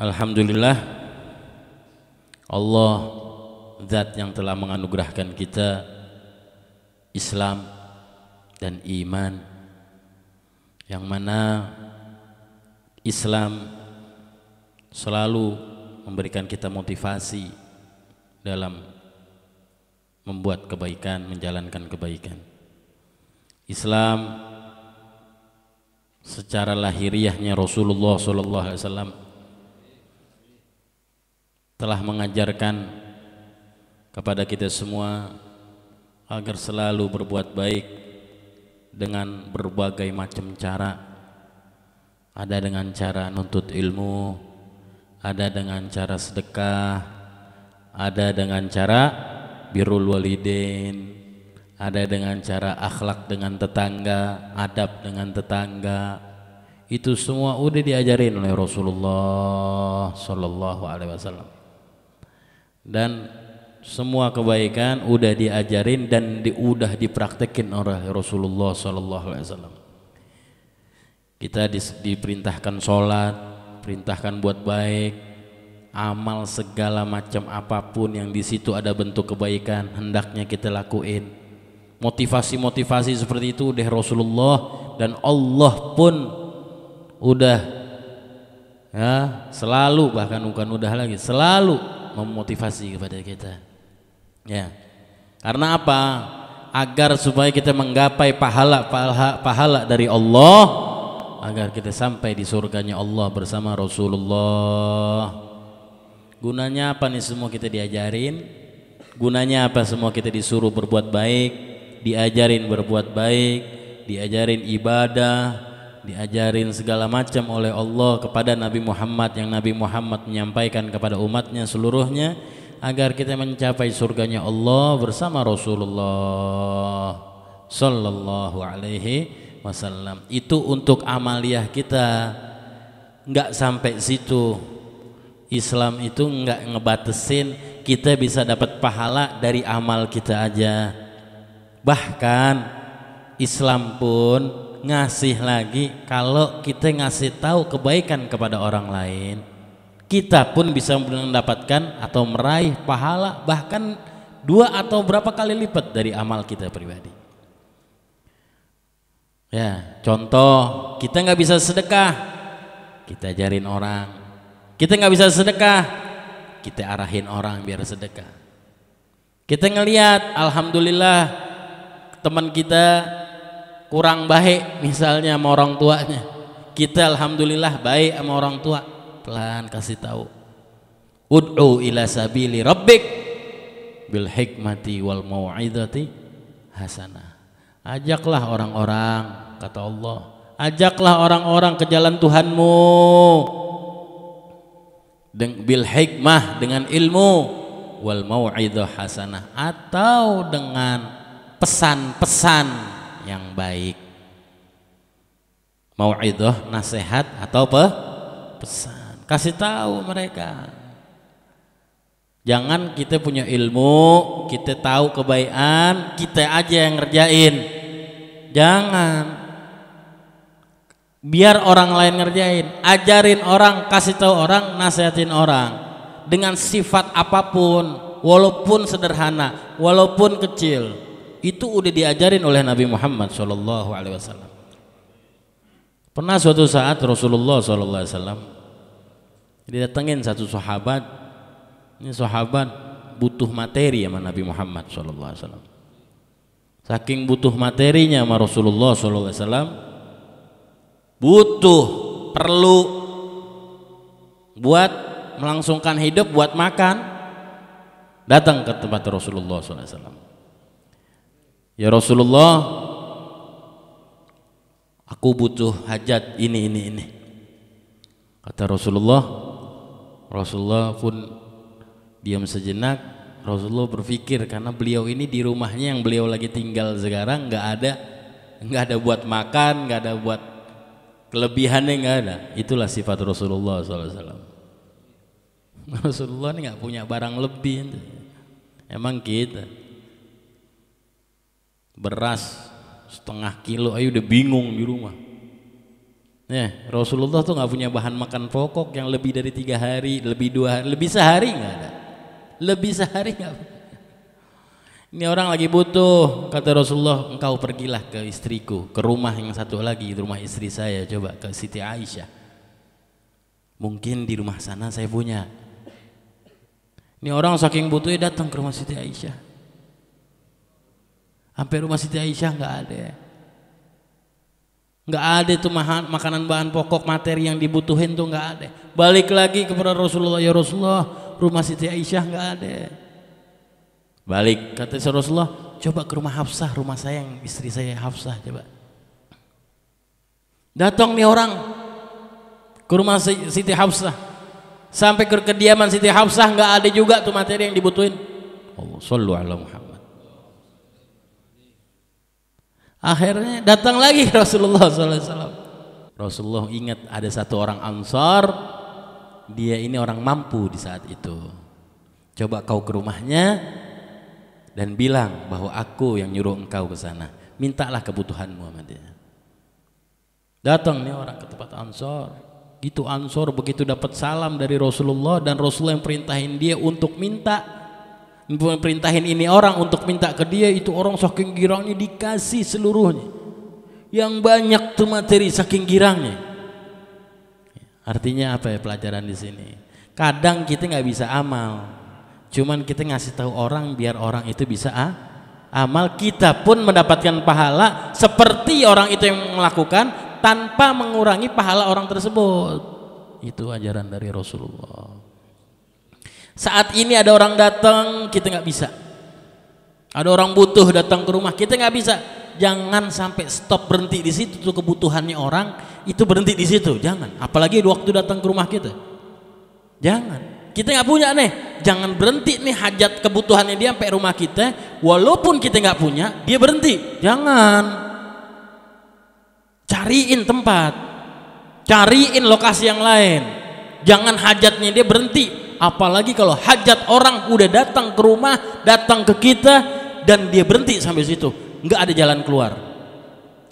Alhamdulillah, Allah zat yang telah menganugerahkan kita Islam dan iman, yang mana Islam selalu memberikan kita motivasi dalam membuat kebaikan, menjalankan kebaikan. Islam secara lahiriahnya Rasulullah SAW telah mengajarkan kepada kita semua agar selalu berbuat baik dengan berbagai macam cara. Ada dengan cara nuntut ilmu, ada dengan cara sedekah, ada dengan cara birrul walidain, ada dengan cara akhlak dengan tetangga, adab dengan tetangga. Itu semua udah diajarin oleh Rasulullah sallallahu alaihi wasallam. Dan semua kebaikan udah diajarin dan udah dipraktekin oleh Rasulullah sallallahu alaihi wasallam. Kita diperintahkan sholat, perintahkan buat baik, amal segala macam apapun yang di situ ada bentuk kebaikan hendaknya kita lakuin. Motivasi-motivasi seperti itu udah Rasulullah dan Allah pun udah ya selalu, bahkan bukan udah lagi, selalu memotivasi kepada kita. Ya. Karena apa? Agar supaya kita menggapai pahala dari Allah, agar kita sampai di surganya Allah bersama Rasulullah. Gunanya apa nih semua kita diajarin? Gunanya apa semua kita disuruh berbuat baik, diajarin berbuat baik, diajarin ibadah, diajarin segala macam oleh Allah kepada Nabi Muhammad, yang Nabi Muhammad menyampaikan kepada umatnya seluruhnya, agar kita mencapai surganya Allah bersama Rasulullah sallallahu alaihi wasallam. Itu untuk amaliyah kita. Enggak sampai situ. Islam itu enggak ngebatesin kita bisa dapat pahala dari amal kita aja. Bahkan Islam pun ngasih lagi, kalau kita ngasih tahu kebaikan kepada orang lain, kita pun bisa mendapatkan atau meraih pahala bahkan 2 atau berapa kali lipat dari amal kita pribadi. Ya, contoh, kita nggak bisa sedekah, kita ajarin orang. Kita nggak bisa sedekah, kita arahin orang biar sedekah. Kita ngelihat, alhamdulillah teman kita kurang baik misalnya sama orang tuanya, kita alhamdulillah baik sama orang tua, pelan kasih tahu, ud'u ila sabili rabbik bil hikmati wal mau'izati hasanah. Ajaklah orang-orang, kata Allah, ajaklah orang-orang ke jalan Tuhanmu bil hikmah, dengan ilmu, wal mau'izah hasanah, atau dengan pesan-pesan yang baik. Mau'idhah, nasihat atau pesan. Kasih tahu mereka. Jangan kita punya ilmu, kita tahu kebaikan, kita aja yang ngerjain. Jangan. Biar orang lain ngerjain. Ajarin orang, kasih tahu orang, nasihatin orang dengan sifat apapun, walaupun sederhana, walaupun kecil. Itu udah diajarin oleh Nabi Muhammad SAW. Pernah suatu saat Rasulullah SAW didatengin satu sahabat. Ini sahabat butuh materi sama Nabi Muhammad SAW. Saking butuh materinya sama Rasulullah SAW, butuh, perlu buat melangsungkan hidup, buat makan, datang ke tempat Rasulullah SAW. Ya Rasulullah, aku butuh hajat ini. Kata Rasulullah. Rasulullah pun diam sejenak. Rasulullah berpikir, karena beliau ini di rumahnya yang beliau lagi tinggal sekarang nggak ada buat makan, nggak ada buat kelebihannya, nggak ada. Itulah sifat Rasulullah SAW. Rasulullah ini nggak punya barang lebih. Emang kita beras setengah kilo ayo udah bingung di rumah. Ya, Rasulullah tuh nggak punya bahan makan pokok yang lebih dari 3 hari, lebih 2 hari, lebih sehari nggak ada, lebih sehari nggak. Ini orang lagi butuh, kata Rasulullah, engkau pergilah ke istriku, ke rumah yang satu lagi, rumah istri saya, coba ke Siti Aisyah. Mungkin di rumah sana saya punya. Ini orang saking butuhnya datang ke rumah Siti Aisyah. Sampai rumah Siti Aisyah nggak ada. Nggak ada tuh makanan bahan pokok materi yang dibutuhin tuh nggak ada. Balik lagi kepada Rasulullah, ya Rasulullah, rumah Siti Aisyah nggak ada. Balik kata Rasulullah, coba ke rumah Hafsah, rumah saya yang istri saya Hafsah, coba. Datang nih orang ke rumah Siti Hafsah. Sampai ke kediaman Siti Hafsah nggak ada juga tuh materi yang dibutuhin. Allah shollu ala Muhammad. Akhirnya datang lagi Rasulullah SAW. Rasulullah ingat ada satu orang Ansar, dia ini orang mampu di saat itu. Coba kau ke rumahnya dan bilang bahwa aku yang nyuruh engkau ke sana. Mintalah kebutuhanmu sama dia. Datang nih orang ke tempat Ansar. Gitu Ansor begitu dapat salam dari Rasulullah dan Rasulullah yang perintahin dia untuk minta, perintahin ini orang untuk minta ke dia, itu orang saking girangnya dikasih seluruhnya, yang banyak tuh materi saking girangnya. Artinya apa ya pelajaran di sini? Kadang kita nggak bisa amal, cuman kita ngasih tahu orang biar orang itu bisa amal, kita pun mendapatkan pahala seperti orang itu yang melakukan, tanpa mengurangi pahala orang tersebut. Itu ajaran dari Rasulullah. Saat ini ada orang datang, kita nggak bisa. Ada orang butuh datang ke rumah, kita nggak bisa. Jangan sampai stop, berhenti di situ tuh kebutuhannya orang, itu berhenti di situ. Jangan. Apalagi waktu datang ke rumah kita. Jangan. Kita nggak punya nih, jangan berhenti nih hajat kebutuhannya dia sampai rumah kita. Walaupun kita nggak punya, dia berhenti. Jangan. Cariin tempat, cariin lokasi yang lain. Jangan hajatnya dia berhenti. Apalagi kalau hajat orang udah datang ke rumah, datang ke kita, dan dia berhenti sampai situ, nggak ada jalan keluar.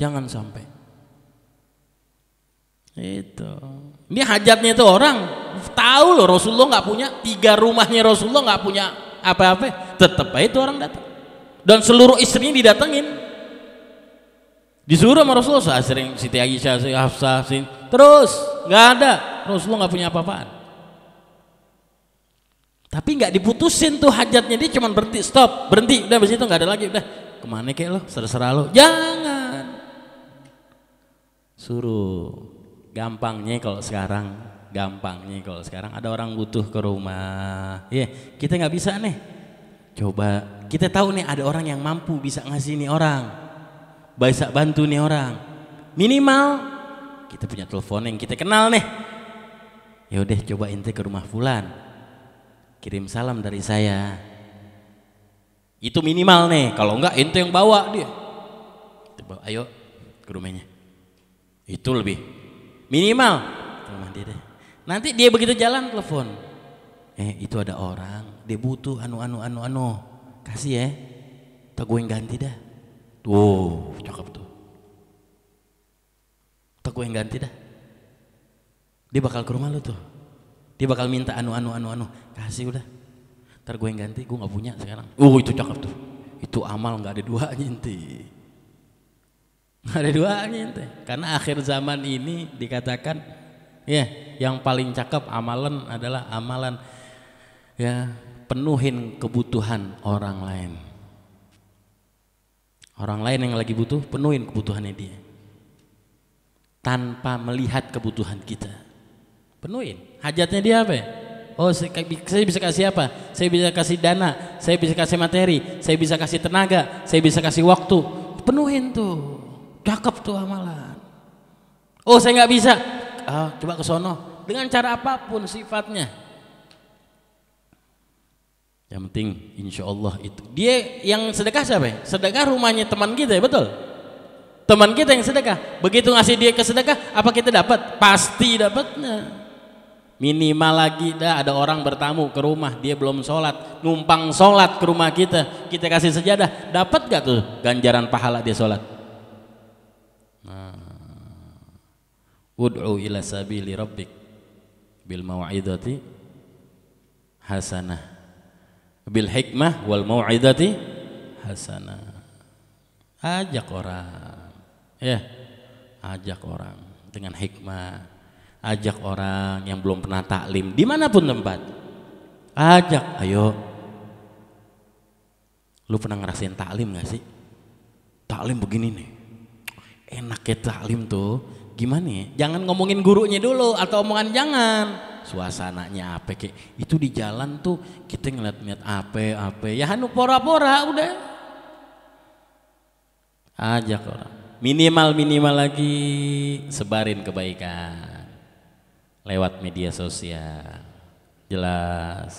Jangan sampai. Itu. Ini hajatnya itu orang tahu loh Rasulullah nggak punya, 3 rumahnya Rasulullah nggak punya apa-apa, tetap aja itu orang datang. Dan seluruh istrinya didatengin. Disuruh sama Rasulullah, sering Siti Aisyah, Siti Hafsah, terus nggak ada, Rasulullah nggak punya apa-apaan. Tapi nggak diputusin tuh hajatnya, dia cuma berhenti, stop, berhenti, udah habis itu nggak ada lagi, udah kemana kayak lo, serah lo, jangan. Suruh, gampangnya kalau sekarang ada orang butuh ke rumah, ya kita nggak bisa nih, coba kita tahu nih ada orang yang mampu bisa ngasih nih orang. Bisa bantu nih orang, minimal kita punya telepon yang kita kenal nih. Ya udah coba ente ke rumah fulan, kirim salam dari saya. Itu minimal nih. Kalau enggak ente yang bawa dia. Ayo ke rumahnya. Itu lebih minimal. Rumah dia deh. Nanti dia begitu jalan telepon. Itu ada orang, dia butuh anu. Kasih ya. Tak gue yang ganti dah. Tuh, cakep tuh. Tak gue yang ganti dah. Dia bakal ke rumah lu tuh. Dia bakal minta anu. Kasih udah. Ntar gue yang ganti, gue gak punya sekarang. Itu cakep tuh. Itu amal gak ada duanya ente. Gak ada duanya ente. Karena akhir zaman ini dikatakan, ya yang paling cakep amalan adalah amalan ya penuhin kebutuhan orang lain. Orang lain yang lagi butuh, penuhin kebutuhannya dia. Tanpa melihat kebutuhan kita. Penuhin. Hajatnya dia apa ya? Oh, saya bisa kasih apa? Saya bisa kasih dana, saya bisa kasih materi, saya bisa kasih tenaga, saya bisa kasih waktu. Penuhin tuh. Cakep tuh amalan. Oh, saya nggak bisa. Coba ke sono. Dengan cara apapun sifatnya. Yang penting insya Allah itu. Dia yang sedekah siapa ya? Sedekah rumahnya teman kita ya, betul? Teman kita yang sedekah. Begitu ngasih dia ke sedekah, apa kita dapat? Pasti dapatnya. Minimal lagi dah ada orang bertamu ke rumah, dia belum sholat, numpang sholat ke rumah kita kasih sejadah, dapat gak tuh ganjaran pahala dia sholat? Ud'u ila sabili rabbik bil mau'izati hasanah bil hikmah wal mau'izati hasanah. Ajak orang, ya, ajak orang dengan hikmah, ajak orang yang belum pernah taklim dimanapun tempat, ajak, ayo, lu pernah ngerasain taklim gak sih? Taklim begini nih, enak ya taklim tuh, gimana ya? Jangan ngomongin gurunya dulu atau omongan, jangan, suasananya apa kayak itu di jalan tuh kita ngeliat-ngeliat apa, ya hanu pora-pora udah. Ajak orang, minimal lagi sebarin kebaikan lewat media sosial, jelas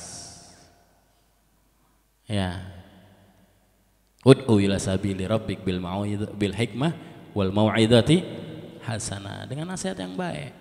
ya. Ud'u ila sabili rabbik bil hikmah wal mau'izati hasanah, dengan nasihat yang baik.